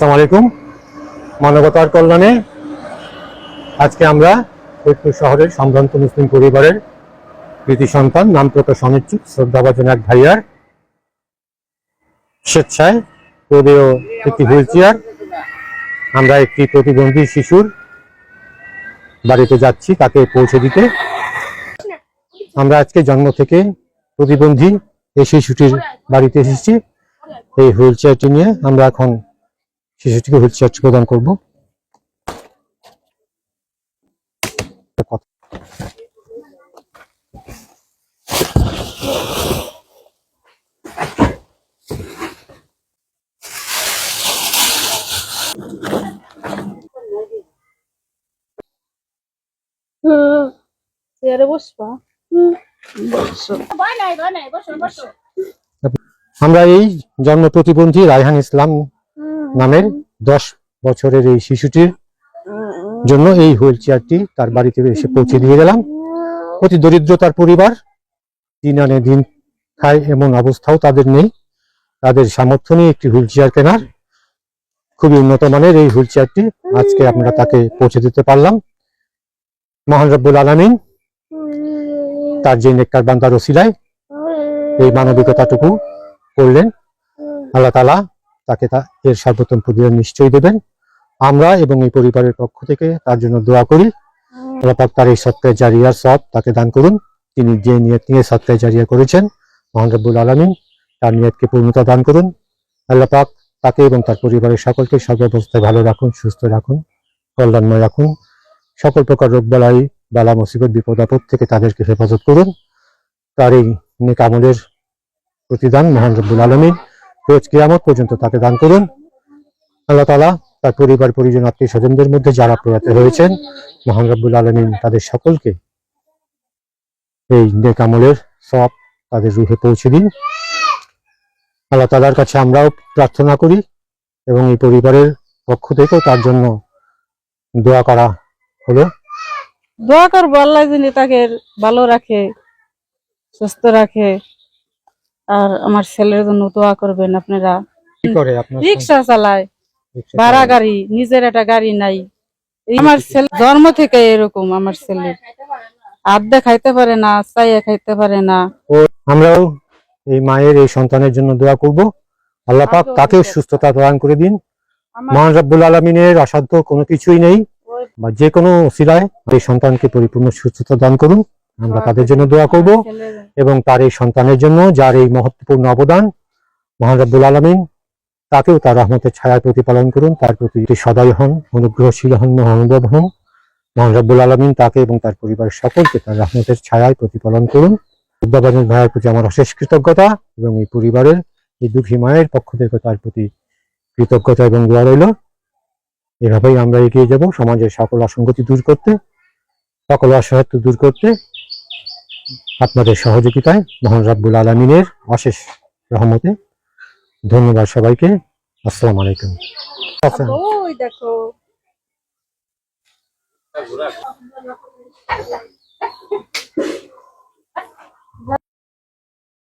আসসালামু আলাইকুম। মানবতার কল্যাণে আজকে আমরা ফরিদপুর শহরের সম্ভ্রান্ত মুসলিম পরিবারের কৃতি সন্তান নাম প্রকাশ অনিচ্ছুক শ্রদ্ধাভাজন এক ভাইয়ার স্বেচ্ছায় প্রদেয় একটি হুইল চেয়ার আমরা একটি প্রতিবন্ধী শিশুর বাড়িতে যাচ্ছি তাকে পৌঁছে দিতে। আমরা আজকে জন্ম থেকে প্রতিবন্ধী এই শিশুটির বাড়িতে এসেছি। এই হুইল চেয়ারটি নিয়ে আমরা এখন শিশুটিকে হুইল চেয়ারটি প্রদান করবো। আমরা এই জন্ম প্রতিবন্ধী রায়হান ইসলাম নামের 10 বছরের এই শিশুটির জন্য এই হুইল চেয়ারটি তার বাড়িতে এসে পৌঁছে দিয়ে গেলাম। অতি দরিদ্রতার পরিবার, দিন আনে দিন খায় এমন অবস্থাও তাদের নেই। তাদের সামর্থ্য নেই একটি হুইল চেয়ার কেনার। খুবই উন্নত মানের এই হুইল চেয়ারটি আজকে আমরা তাকে পৌঁছে দিতে পারলাম। মহান রব্বুল আলামিন তার যে নেককার বান্দার ওসিলায় এই মানবিকতাটুকু করলেন, আল্লাহ তাআলা তাকে এর সর্বোত্তম প্রতিদান নিশ্চয়ই দেবেন। আমরা এবং এই পরিবারের পক্ষ থেকে তার জন্য দোয়া করি। আল্লাহ পাক তার এই সদকায়ে জারিয়ার সওয়াব তাকে দান করুন। তিনি যে নিয়ত নিয়ে সদকায়ে জারিয়া করেছেন, মহান রব্বুল আলামিন তার নিয়তকে পূর্ণতা দান করুন। আল্লাহ পাক তাকে এবং তার পরিবারের সকলকে সর্বাবস্থায় ভালো রাখুন, সুস্থ রাখুন, কল্যাণময় রাখুন। সকল প্রকার রোগ বালাই, বালা মুসিবত, বিপদ আপদ থেকে তাদেরকে হেফাজত করুন। তার এই নেক আমলের প্রতিদান মহান রব্বুল আলামিন রোজ কিয়ামত পর্যন্ত তাকে দান করুন। আল্লাহ তাআলা তার পরিবার পরিজন আত্মীয় স্বজনদের মধ্যে যারা প্রয়াত হয়েছেন, মহান রব্বুল আলামিন তাদের সকলকে এই নেক আমলের সওয়াব তাদের রুহে পৌঁছে দিন। আল্লাহ তাআলার কাছে আমরাও প্রার্থনা করি এবং এই পরিবারের পক্ষ থেকেও তার জন্য দোয়া করা হলো। দোয়া করবো আল্লাহ যিনি তাকে ভালো রাখে, সুস্থ রাখে। আর আমার ছেলের জন্য দোয়া করবেন আপনারা। কি করে আপনার? রিক্সা চালায়, ভাড়া গাড়ি, নিজের একটা গাড়ি নাই। আমার ছেলে জন্ম থেকে এরকম। আমার ছেলে আধা খাইতে পারে না, চাইয়া খাইতে পারে না। আমরাও এই মায়ের এই সন্তানের জন্য দোয়া করব। আল্লাহ পাক তাকেও সুস্থতা প্রদান করে দিন। মহান রব্বুল আলামিনের অসাধ্য কোনো কিছুই নেই, বা যে কোনো ওসিলায় এই সন্তানকে পরিপূর্ণ সুস্থতা দান করুন। আমরা তাদের জন্য দোয়া করব এবং তার এই সন্তানের জন্য যার এই মহত্বপূর্ণ অবদান, মহান রব্বুল আলামিন তাকেও তার রহমতের ছায়ায় প্রতিপালন করুন। তার প্রতি সদয় হন, অনুগ্রহশীল হন, মহানুভব হন। মহান রব্বুল আলামিন তাকে এবং তার পরিবারের সকলকে তার রহমতের ছায়ায় প্রতিপালন করুন। শ্রদ্ধাভাজন ভাইয়ের প্রতি আমার অশেষ কৃতজ্ঞতা এবং এই পরিবারের এই দুঃখী মায়ের পক্ষ থেকে তার প্রতি কৃতজ্ঞতা এবং দোয়া রইল। এভাবেই আমরা এগিয়ে যাব সমাজের সকল অসঙ্গতি দূর করতে, সকল অসহায়ত্ব দূর করতে। আপনাদের সহযোগিতায়, মহান রব্বুল আলামিনের অশেষ রহমতে। ধন্যবাদ সবাইকে। আসসালামু আলাইকুম। ওই দেখো